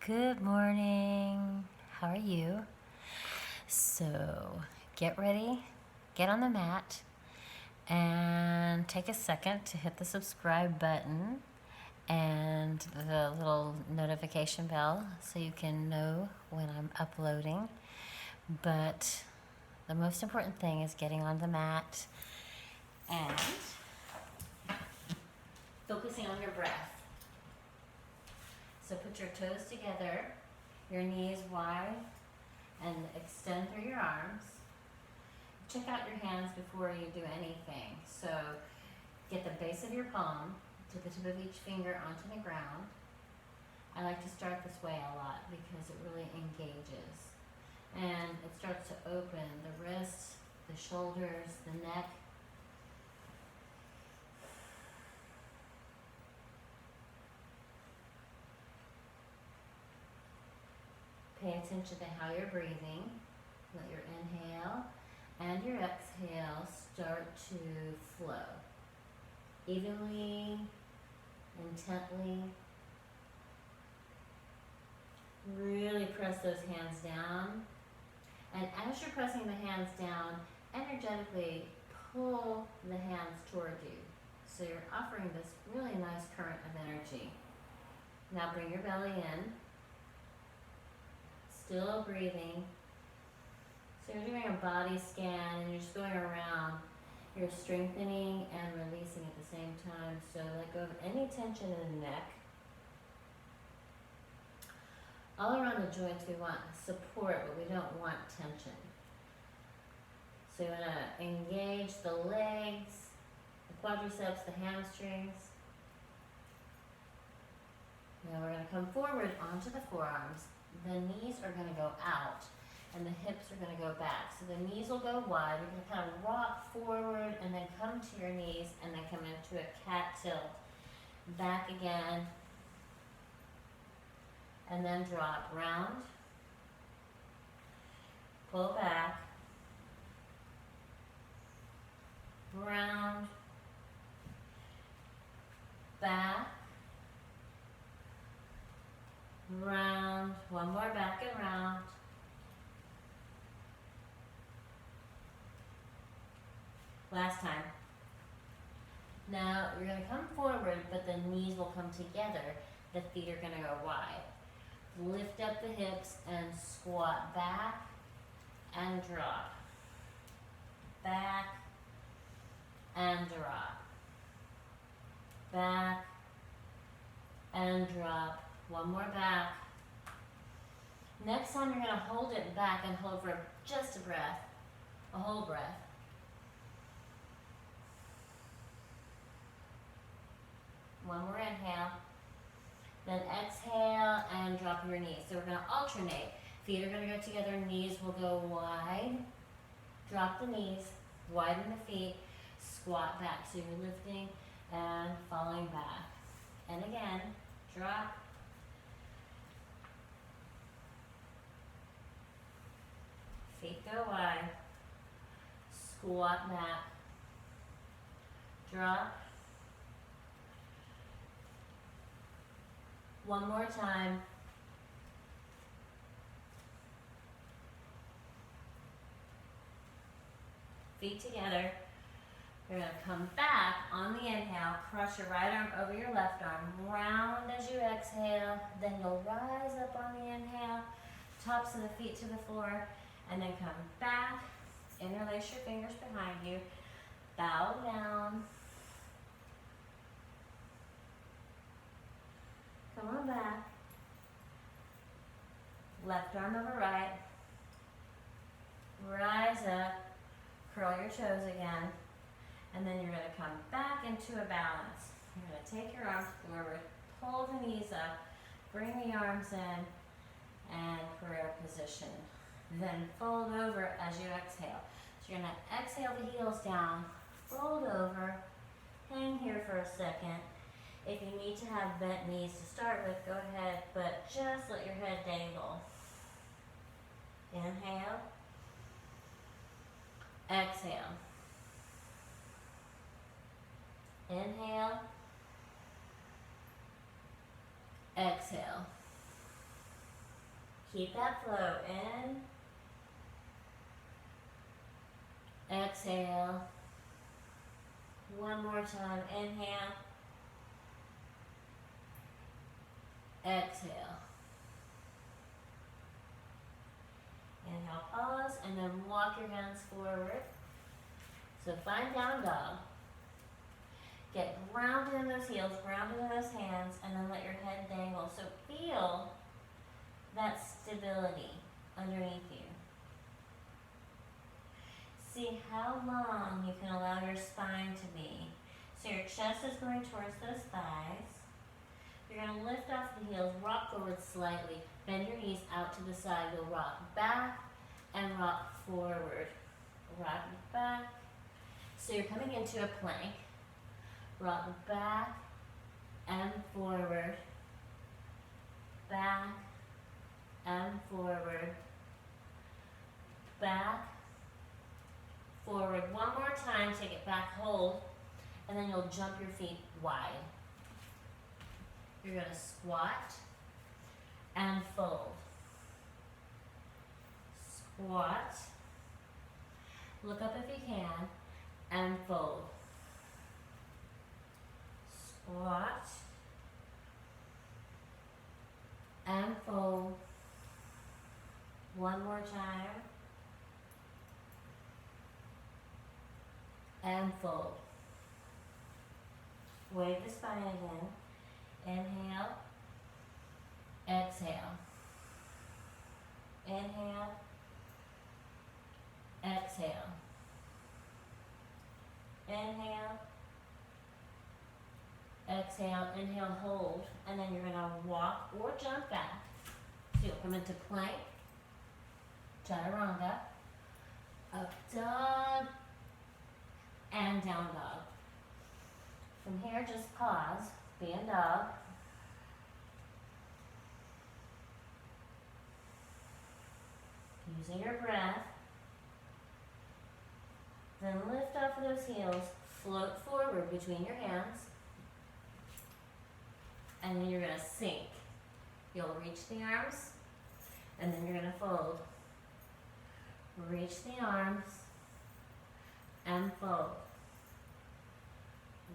Good morning. How are you? So, get ready, get on the mat, and take a second to hit the subscribe button and the little notification bell so you can know when I'm uploading. But the most important thing is getting on the mat and focusing on your breath. So put your toes together, your knees wide, and extend through your arms. Check out your hands before you do anything. So get the base of your palm to the tip of each finger onto the ground. I like to start this way a lot because it really engages. And it starts to open the wrists, the shoulders, the neck. Pay attention to how you're breathing. Let your inhale and your exhale start to flow evenly, intently. Really press those hands down. And as you're pressing the hands down, energetically pull the hands toward you. So you're offering this really nice current of energy. Now bring your belly in. Still breathing. So you're doing a body scan and you're just going around. You're strengthening and releasing at the same time. So let go of any tension in the neck. All around the joints we want support, but we don't want tension. So you want to engage the legs, the quadriceps, the hamstrings. Now we're going to come forward onto the forearms. The knees are going to go out and the hips are going to go back. So the knees will go wide. You're going to kind of rock forward and then come to your knees and then come into a cat tilt. Back again. And then drop. Round. Pull back. Round. Back. Round. One more back and round. Last time. Now you're going to come forward, but the knees will come together. The feet are going to go wide. Lift up the hips and squat back and drop. Back and drop. Back and drop. One more back. Next time you're going to hold it back and hold for just a breath, a whole breath. One more inhale. Then exhale and drop your knees. So we're going to alternate. Feet are going to go together, knees will go wide. Drop the knees, widen the feet, squat back. So you're lifting and falling back. And again, drop. Feet go wide. Squat back. Drop. One more time. Feet together. You're going to come back on the inhale. Cross your right arm over your left arm. Round as you exhale. Then you'll rise up on the inhale. Tops of the feet to the floor. And then come back. Interlace your fingers behind you. Bow down. Come on back. Left arm over right. Rise up. Curl your toes again. And then you're going to come back into a balance. You're going to take your arms forward. Pull the knees up. Bring the arms in. And prayer position. Then fold over as you exhale. So you're going to exhale the heels down. Fold over. Hang here for a second. If you need to have bent knees to start with, go ahead, but just let your head dangle. Inhale. Exhale. Inhale. Exhale. Keep that flow in. Exhale. One more time. Inhale. Exhale. Inhale, pause, and then walk your hands forward. So find down dog. Get grounded in those heels, grounded in those hands, and then let your head dangle. So feel that stability underneath you. See how long you can allow your spine to be. So your chest is going towards those thighs. You're going to lift off the heels, rock forward slightly, bend your knees out to the side. You'll rock back and rock forward. Rock back. So you're coming into a plank. Rock back and forward. Back and forward. Back, forward. One more time, take it back, hold, and then you'll jump your feet wide. You're going to squat and fold. Squat, look up if you can, and fold. Squat and fold. One more time. And fold. Wave the spine again. Inhale. Exhale. Inhale. Exhale. Inhale. Exhale. Inhale, hold. And then you're going to walk or jump back. So you'll come into plank. Chaturanga. Up dog. And down dog. From here, just pause, be in dog. Using your breath. Then lift off of those heels, float forward between your hands. And then you're going to sink. You'll reach the arms, and then you're going to fold. Reach the arms, and fold.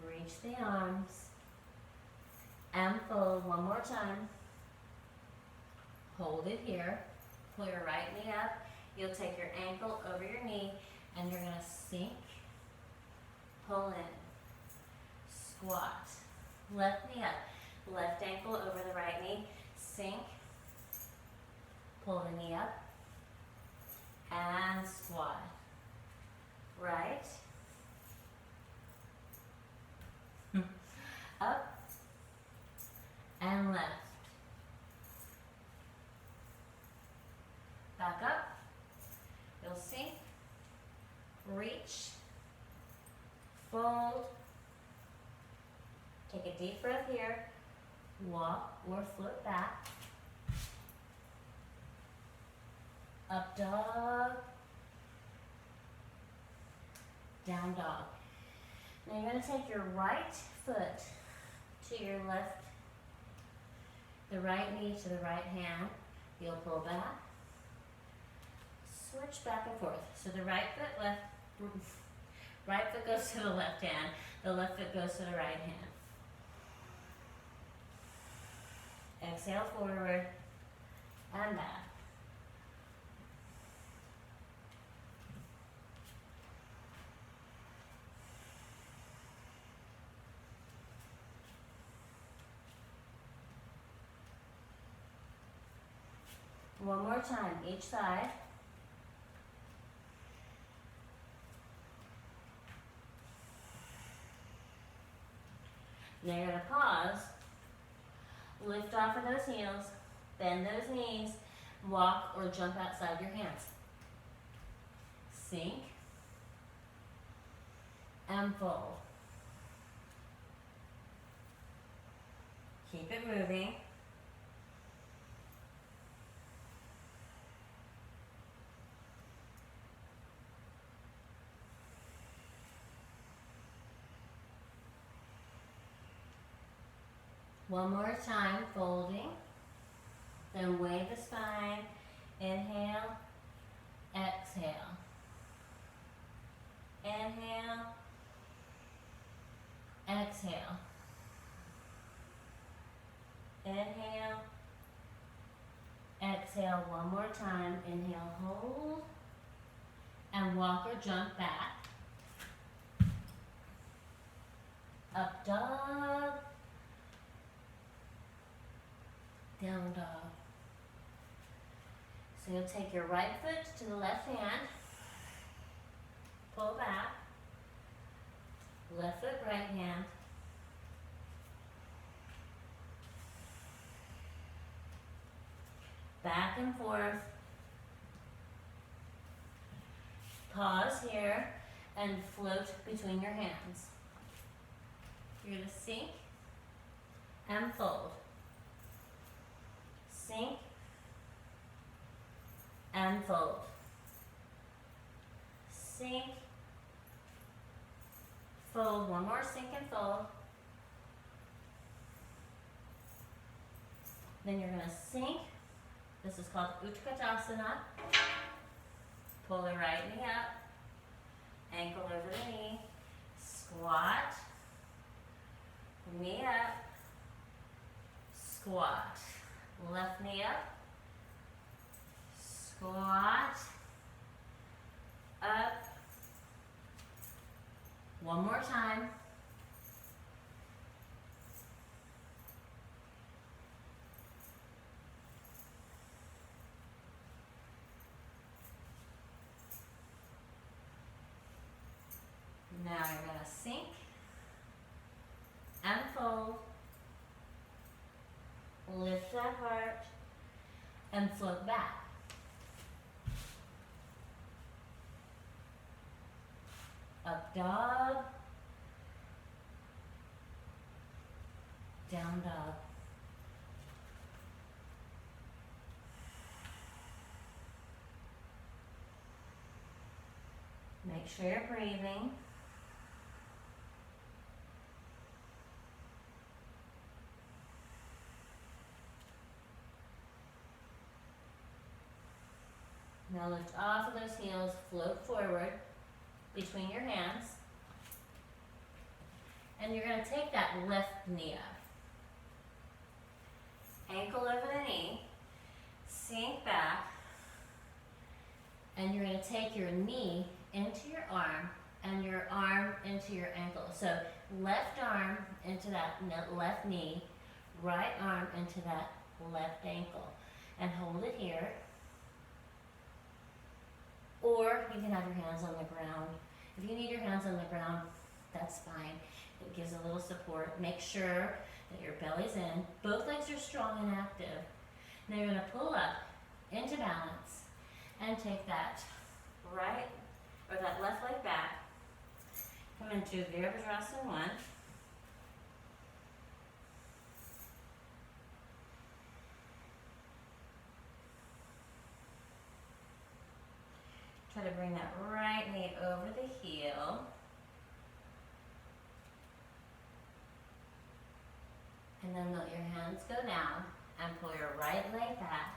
Reach the arms and fold. One more time. Hold it here. Pull your right knee up. You'll take your ankle over your knee and you're going to sink, pull in, squat. Left knee up. Left ankle over the right knee. Sink, pull the knee up, and squat. Right, up, and left. Back up. You'll sink, reach, fold. Take a deep breath here. Walk or float back. Up dog. Down dog. Now you're going to take your right foot to your left, the right knee to the right hand. You'll pull back. Switch back and forth. So the right foot goes to the left hand, the left foot goes to the right hand. Exhale forward and back. One more time, each side. Now you're going to pause, lift off of those heels, bend those knees, walk or jump outside your hands. Sink and fold. Keep it moving. One more time, folding. Then wave the spine, Inhale. Exhale one more time. Inhale, hold. And walk or jump back. Up dog. Down dog. So you'll take your right foot to the left hand. Pull back. Left foot, right hand. Back and forth. Pause here and float between your hands. You're going to sink and fold. Sink and fold. Sink, fold. One more sink and fold. Then you're going to sink. This is called Utkatasana. Pull the right knee up, ankle over the knee, squat, knee up, squat, left knee up, squat, up, one more time. Now you're going to sink and fold, lift that heart, and float back. Up dog, down dog. Make sure you're breathing. Now lift off of those heels, float forward between your hands. And you're going to take that left knee up. Ankle over the knee, sink back, and you're going to take your knee into your arm and your arm into your ankle. So left arm into that left knee, right arm into that left ankle. And hold it here. Or you can have your hands on the ground. If you need your hands on the ground, that's fine. It gives a little support. Make sure that your belly's in. Both legs are strong and active. Now you're going to pull up into balance and take that right or that left leg back. Come into Virabhadrasana 1. Try to bring that right knee over the heel. And then let your hands go down and pull your right leg back.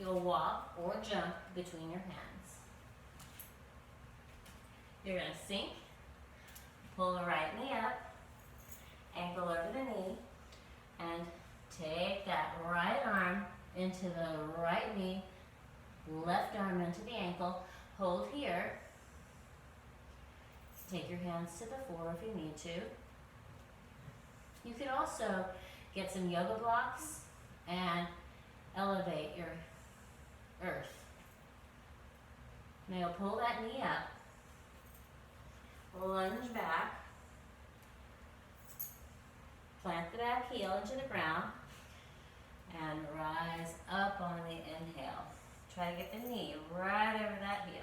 You'll walk or jump between your hands. You're going to sink, pull the right knee up, ankle over the knee, and take that right arm into the right knee, left arm into the ankle. Hold here. Take your hands to the floor if you need to. You could also get some yoga blocks and elevate your earth. Now you'll pull that knee up, lunge back, plant the back heel into the ground, and rise up on the inhale. Try to get the knee right over that heel.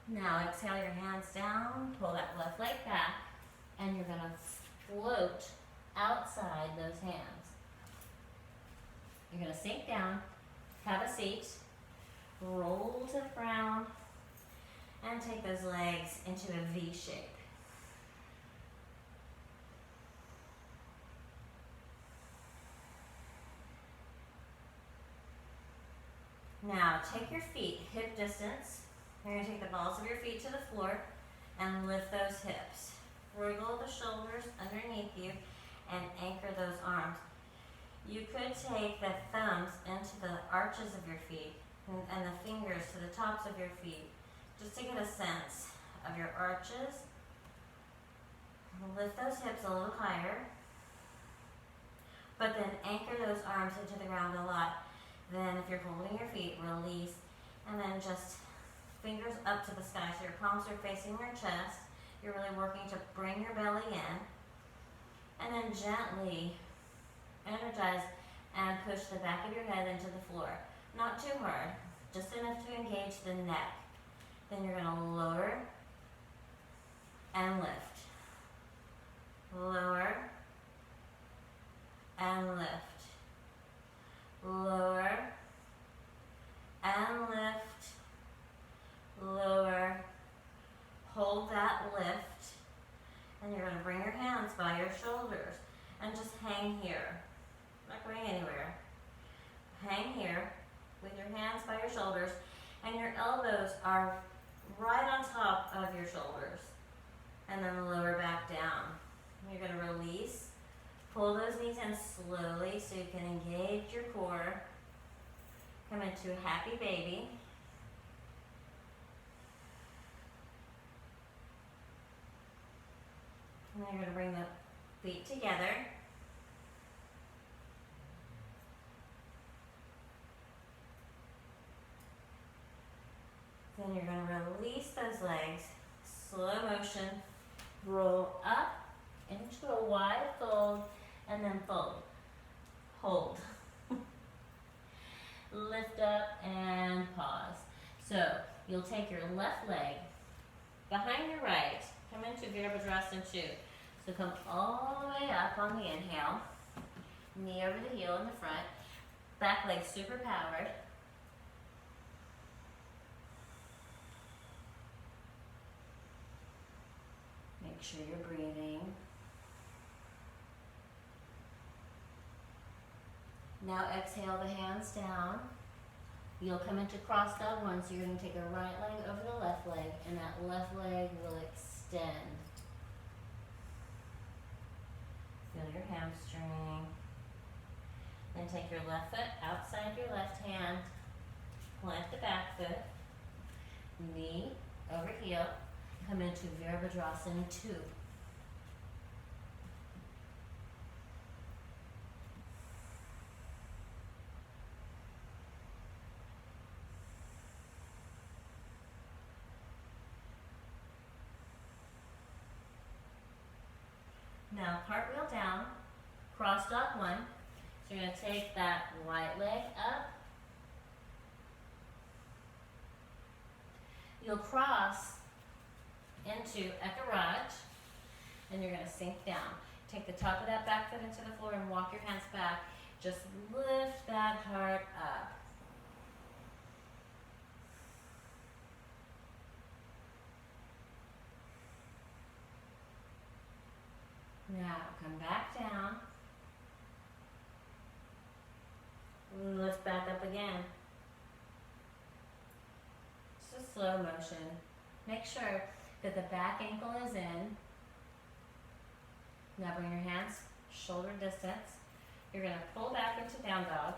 Now exhale your hands down, pull that left leg back, and you're going to float outside those hands. You're going to sink down, have a seat, roll to the ground, and take those legs into a V shape. Now take your feet hip distance. You're going to take the balls of your feet to the floor and lift those hips. Wriggle the shoulders underneath you and anchor those arms. You could take the thumbs into the arches of your feet and the fingers to the tops of your feet, just to get a sense of your arches. Lift those hips a little higher, but then anchor those arms into the ground a lot. Then if you're holding your feet, release, and then just fingers up to the sky so your palms are facing your chest. You're really working to bring your belly in, and then gently energize and push the back of your head into the floor. Not too hard, just enough to engage the neck. Then you're going to lower and lift. Lower and lift. Lower and lift. Lower. Hold that lift. And you're going to bring your hands by your shoulders and just hang here. Not going anywhere. Hang here with your hands by your shoulders, and your elbows are right on top of your shoulders. And then lower back down. You're going to release. Pull those knees in slowly so you can engage your core. Come into a happy baby. And then you're going to bring the feet together. Then you're going to release those legs. Slow motion. Roll up into a wide fold and then fold. Hold. Lift up and pause. So you'll take your left leg behind your right. Come into Virabhadrasana 2. So come all the way up on the inhale. Knee over the heel in the front. Back leg super powered. Make sure you're breathing. Now exhale the hands down. You'll come into cross dog 1, so you're going to take a right leg over the left leg, and that left leg will extend. Feel your hamstring. Then take your left foot outside your left hand. Plant the back foot. Knee over heel. Come into Virabhadrasana 2. Now cartwheel down, cross dog 1. So you're going to take that right leg up. You'll cross into Ekaraj, and you're going to sink down. Take the top of that back foot into the floor and walk your hands back. Just lift that heart up. Now come back down. Lift back up again. Just a slow motion. Make sure that the back ankle is in. Now bring your hands shoulder distance. You're going to pull back into down dog.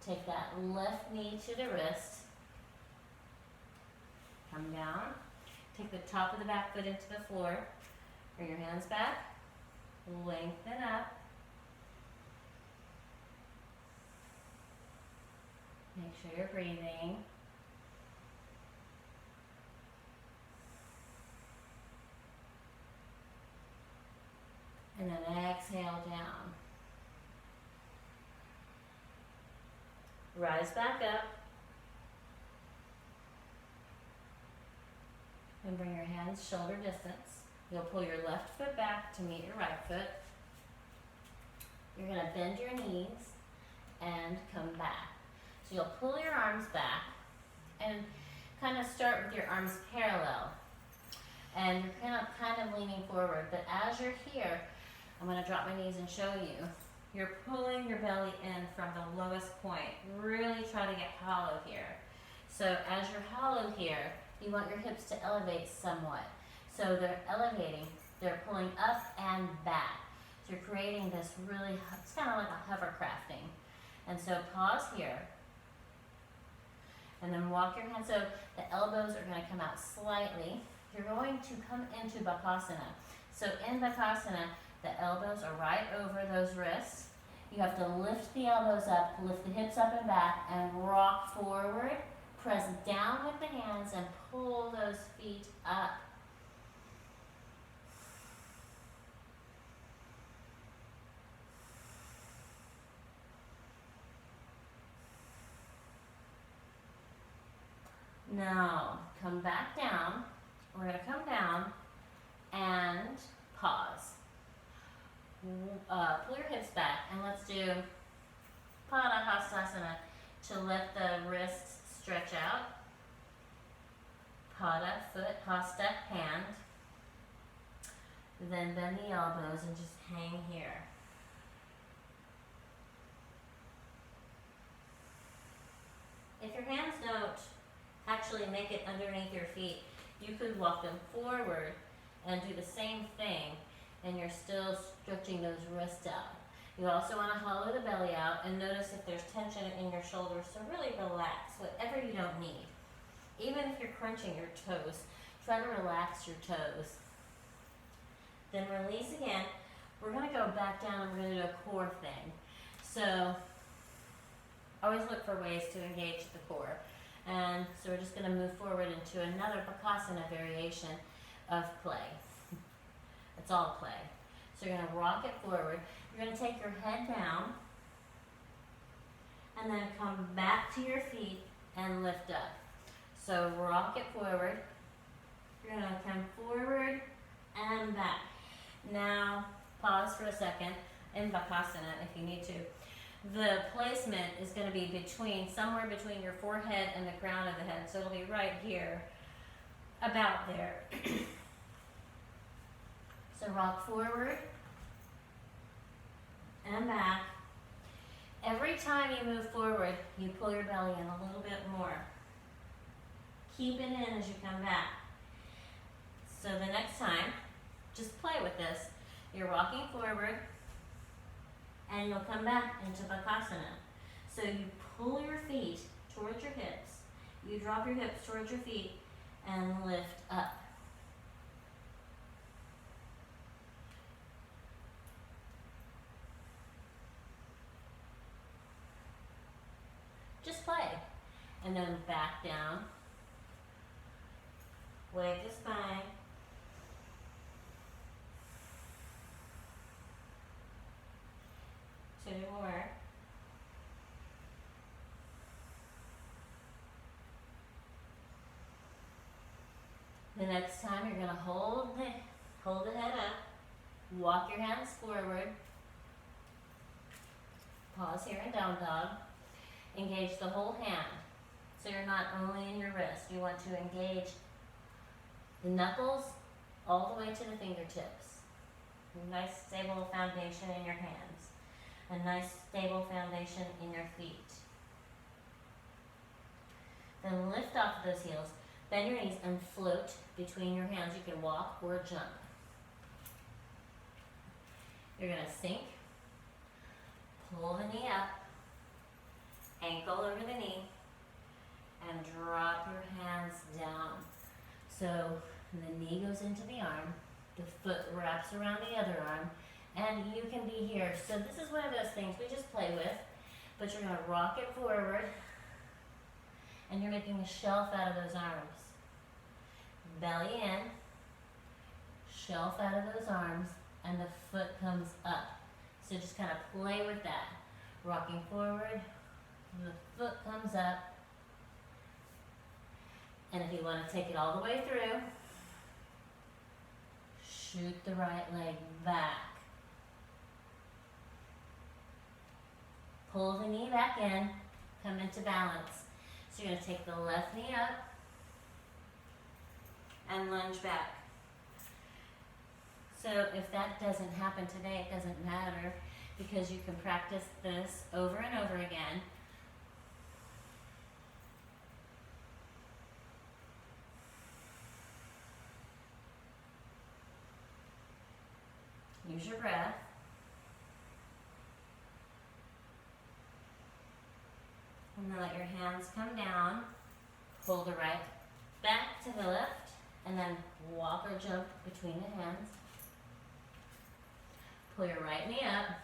Take that left knee to the wrist. Come down. Take the top of the back foot into the floor. Bring your hands back. Lengthen up. Make sure you're breathing. And then exhale down. Rise back up. And bring your hands shoulder distance. You'll pull your left foot back to meet your right foot. You're going to bend your knees and come back. So you'll pull your arms back and kind of start with your arms parallel. And you're kind of leaning forward. But as you're here, I'm going to drop my knees and show you. you're pulling your belly in from the lowest point. Really try to get hollow here. So as you're hollow here, you want your hips to elevate somewhat. So they're elevating, they're pulling up and back. So you're creating this really, it's kind of like a hovercrafting. And so pause here. And then walk your hands. So the elbows are going to come out slightly. You're going to come into Bakasana. So in Bakasana, the elbows are right over those wrists. You have to lift the elbows up, lift the hips up and back, and rock forward. Press down with the hands and pull those feet up. Now, come back down. We're going to come down and pause. Pull your hips back and let's do Padahastasana to let the wrists stretch out. Pada, foot, hasta, hand. Then bend the elbows and just hang here. If your hands don't actually make it underneath your feet, you could walk them forward and do the same thing, and you're still stretching those wrists out. You also want to hollow the belly out and notice if there's tension in your shoulders, so really relax whatever you don't need. Even if you're crunching your toes, try to relax your toes. Then release again. We're going to go back down and we're going to do a core thing. So always look for ways to engage the core. And so we're just going to move forward into another Bakasana variation of play. It's all play. So you're going to rock it forward. You're going to take your head down and then come back to your feet and lift up. So rock it forward. You're going to come forward and back. Now pause for a second in Bakasana if you need to. The placement is going to be somewhere between your forehead and the crown of the head. So it'll be right here, about there. So rock forward and back. Every time you move forward, you pull your belly in a little bit more. Keep it in as you come back. So the next time, just play with this. You're rocking forward, and you'll come back into Bakasana. So you pull your feet towards your hips. You drop your hips towards your feet and lift up. Just play. And then back down. Wave the spine. Two more. The next time you're going to hold the head up, walk your hands forward, pause here in down dog, engage the whole hand. So you're not only in your wrist, you want to engage the knuckles all the way to the fingertips. A nice stable foundation in your hands. A nice stable foundation in your feet. Then lift off of those heels, bend your knees and float between your hands. You can walk or jump. You're going to sink, pull the knee up, ankle over the knee, and drop your hands down. So the knee goes into the arm, the foot wraps around the other arm, and you can be here. So this is one of those things we just play with, but you're going to rock it forward, and you're making a shelf out of those arms. Belly in, shelf out of those arms, and the foot comes up. So just kind of play with that. Rocking forward, the foot comes up, and if you want to take it all the way through, shoot the right leg back. Pull the knee back in, come into balance. So you're going to take the left knee up and lunge back. So if that doesn't happen today, it doesn't matter. because you can practice this over and over again. Use your breath. And then let your hands come down. Pull the right back to the left, and then walk or jump between the hands. Pull your right knee up.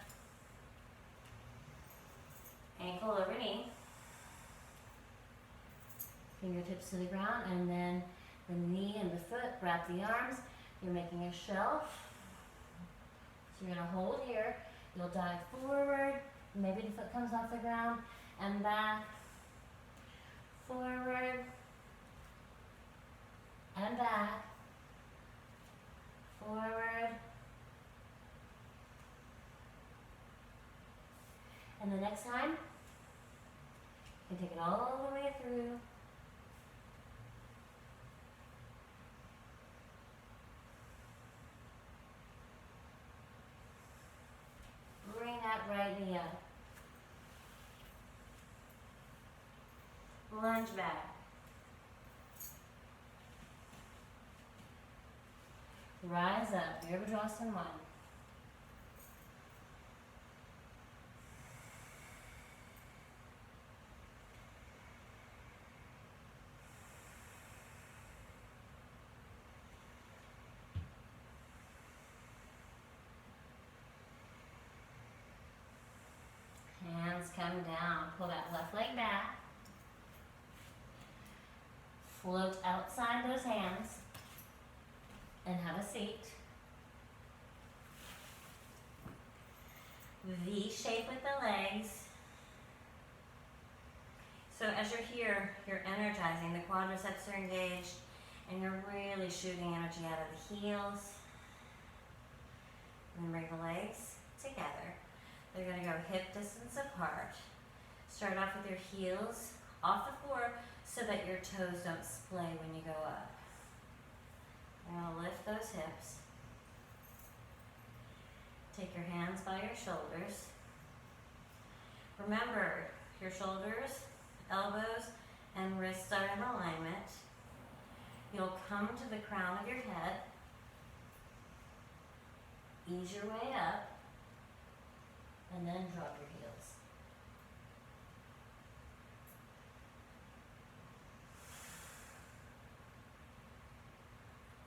Ankle over knee. Fingertips to the ground, and then the knee and the foot, wrap the arms. You're making a shelf. So you're gonna hold here. You'll dive forward. Maybe the foot comes off the ground, and back, forward, and back, forward. And the next time, you can take it all the way through. Bring that right knee up. Lunge back. Rise up, Virabhadrasana 1. Hands come down. Pull that left leg back. Float outside those hands and have a seat. V shape with the legs. So as you're here, you're energizing. The quadriceps are engaged and you're really shooting energy out of the heels. And then bring the legs together. They're going to go hip distance apart. Start off with your heels off the floor so that your toes don't splay when you go up. You're going to lift those hips. Take your hands by your shoulders. Remember, your shoulders, elbows, and wrists are in alignment. You'll come to the crown of your head. Ease your way up, and then drop your heels.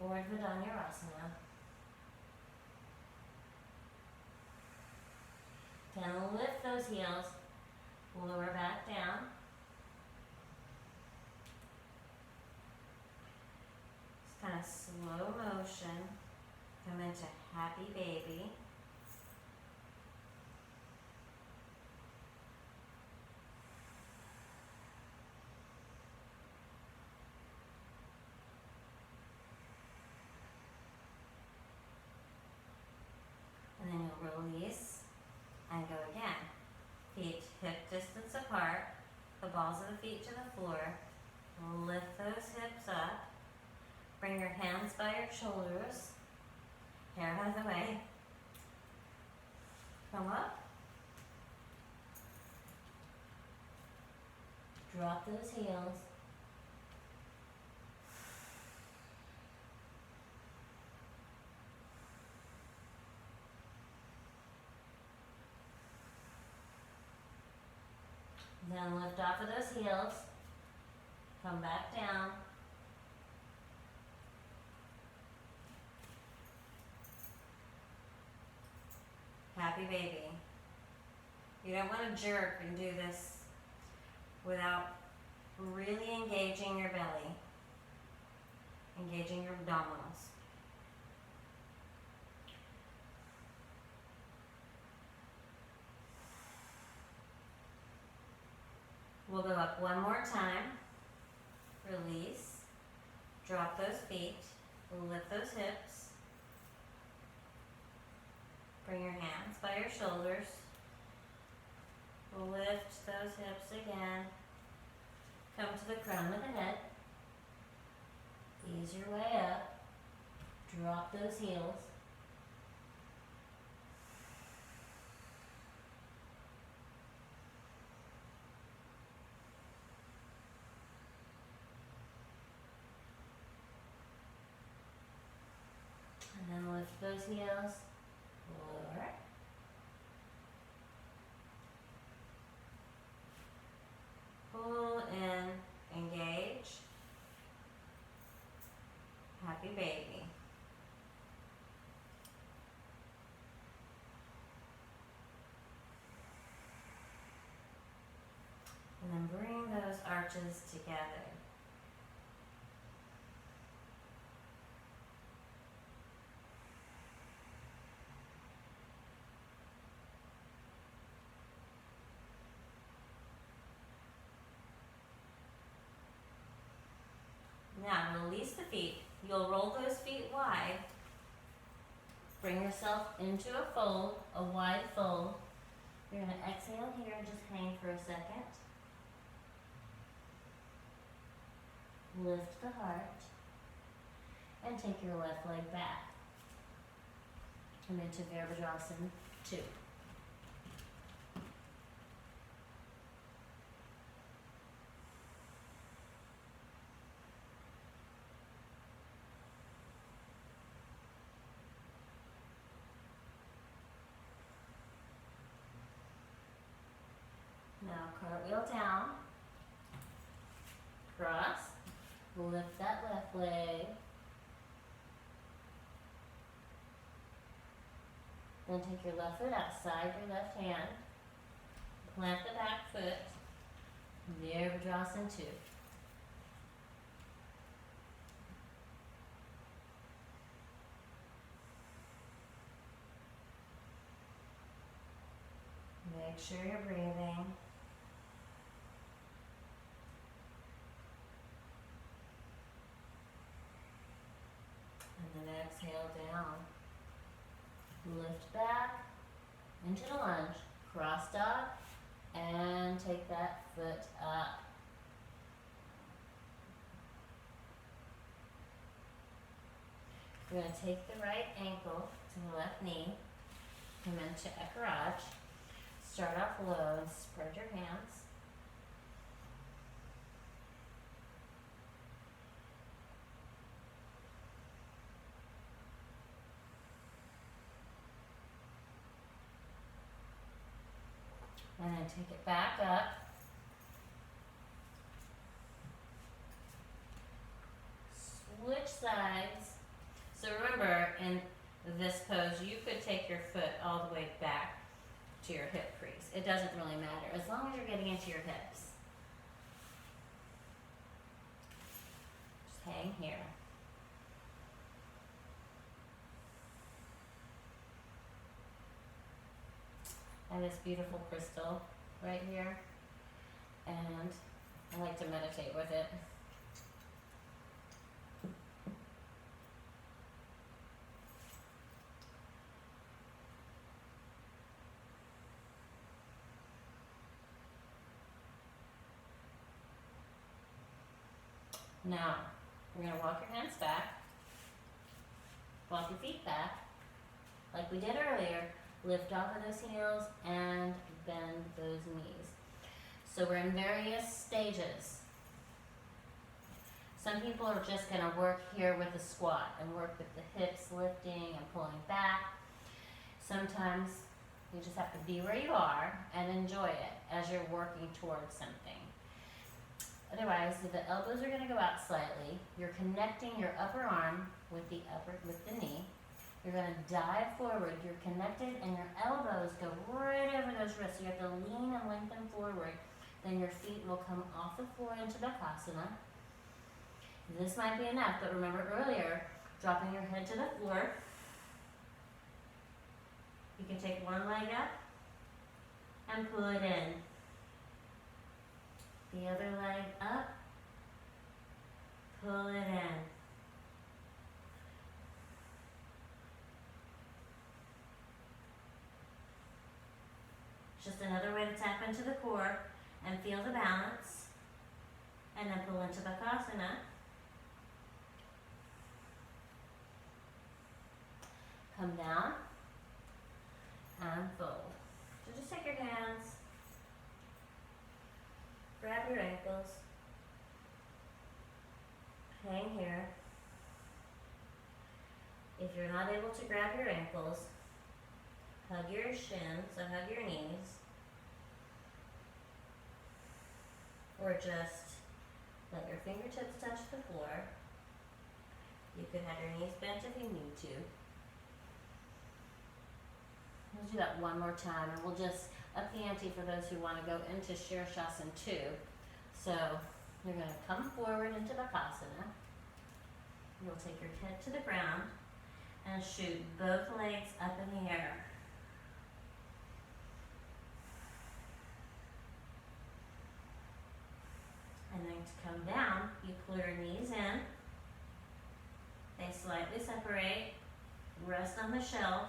Urdhva-dhanurasana. Then lift those heels, lower back down. Just kind of slow motion. Come into happy baby. And then you'll release and go again. Feet hip distance apart, the balls of the feet to the floor. Lift those hips up. Bring your hands by your shoulders. Hair out of the way. Come up. Drop those heels. Then lift off of those heels. Come back down. Happy baby. You don't want to jerk and do this without really engaging your belly, engaging your abdominals. We'll go up one more time. Release. Drop those feet. Lift those hips. Bring your hands by your shoulders. Lift those hips again. Come to the crown of the head. Ease your way up. Drop those heels. those heels. Lower. Pull in, engage. Happy baby. And then bring those arches together. Now release the feet. You'll roll those feet wide. Bring yourself into a fold, a wide fold. You're going to exhale here and just hang for a second. Lift the heart. And take your left leg back. Come into Virabhadrasana 2. Now cartwheel down, cross, lift that left leg, then take your left foot outside your left hand, plant the back foot, Virabhadrasana 2. Make sure you're breathing. And then exhale down. Lift back into the lunge. Cross dog and take that foot up. You're going to take the right ankle to the left knee. Come into Ekaraj. Start off low and spread your hands. And then take it back up. Switch sides. So remember, in this pose, you could take your foot all the way back to your hip crease. It doesn't really matter, as long as you're getting into your hips. Just hang here. I have this beautiful crystal right here, and I like to meditate with it. Now, we're going to walk your hands back, walk your feet back, like we did earlier. Lift off of those heels and bend those knees. So we're in various stages. Some people are just going to work here with the squat and work with the hips lifting and pulling back. Sometimes you just have to be where you are and enjoy it as you're working towards something. Otherwise, the elbows are going to go out slightly. You're connecting your upper arm with the knee. You're going to dive forward. You're connected, and your elbows go right over those wrists. So you have to lean and lengthen forward. Then your feet will come off the floor into Bakasana. This might be enough, but remember earlier, dropping your head to the floor. You can take one leg up and pull it in. The other leg up, pull it in. Just another way to tap into the core and feel the balance. And then pull into Bakasana. Come down and fold. So just take your hands. Grab your ankles, hang here. If you're not able to grab your ankles, hug your shins, so hug your knees, or just let your fingertips touch the floor. You could have your knees bent if you need to. We'll do that one more time, and we'll just up the ante for those who want to go into Shirshasana 2. So you're going to come forward into Bakasana. You'll take your head to the ground and shoot both legs up in the air. And then to come down, you pull your knees in. They slightly separate. Rest on the shelf.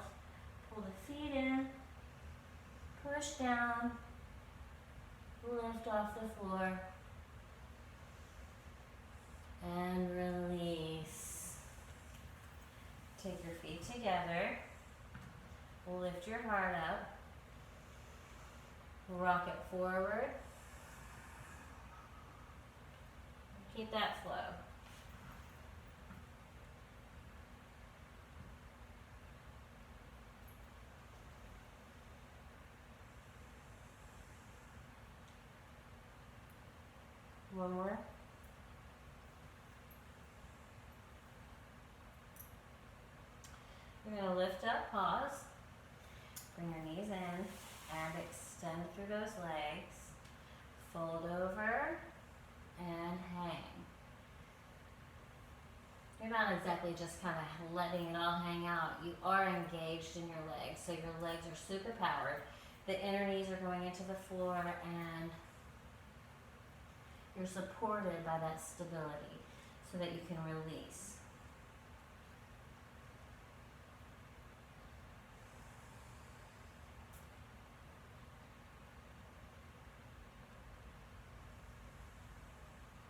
Pull the feet in. Push down. Lift off the floor. And release. Take your feet together. Lift your heart up. Rock it forward. Keep that flow. One more. You're going to lift up, pause. Bring your knees in and extend through those legs. Fold over and hang. You're not exactly just kind of letting it all hang out. You are engaged in your legs, so your legs are super powered. The inner knees are going into the floor and you're supported by that stability so that you can release.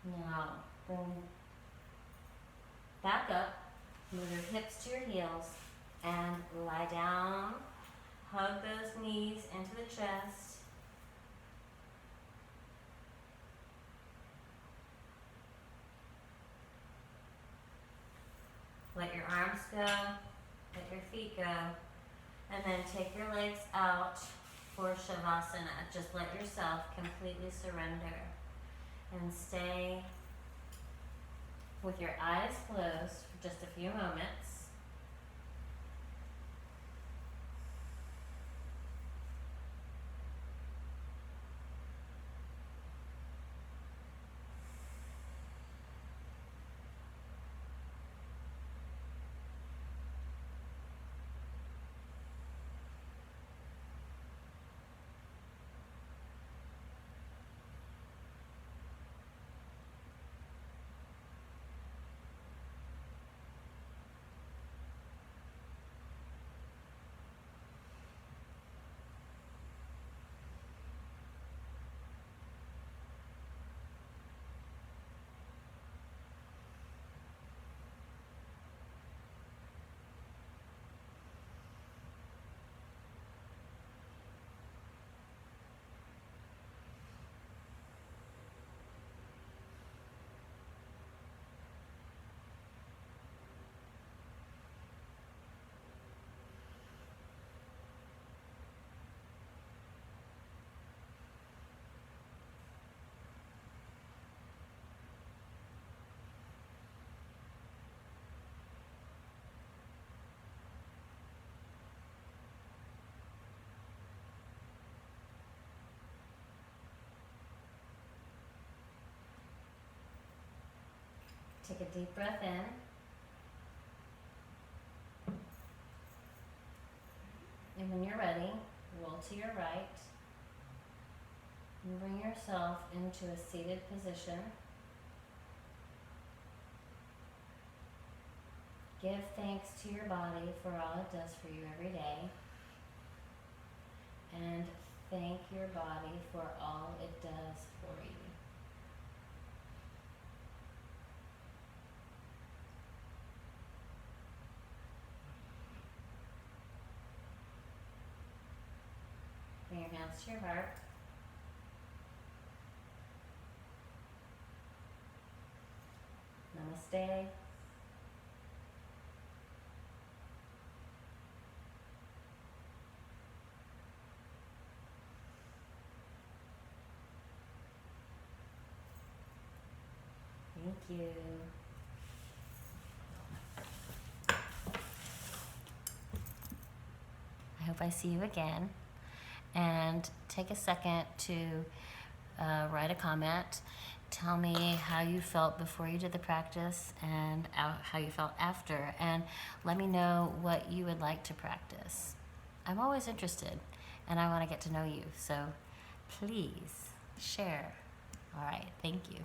Now, bring back up, move your hips to your heels, and lie down. Hug those knees into the chest. Let your arms go, let your feet go, and then take your legs out for Shavasana. Just let yourself completely surrender. And stay with your eyes closed for just a few moments. Take a deep breath in. And when you're ready, roll to your right. And bring yourself into a seated position. Give thanks to your body for all it does for you every day. And thank your body for all it does for you. Bring your hands to your heart. Namaste. you. I hope I see you again. And take a second to write a comment. Tell me how you felt before you did the practice and how you felt after. And let me know what you would like to practice. I'm always interested and I want to get to know you. So please share. All right, thank you.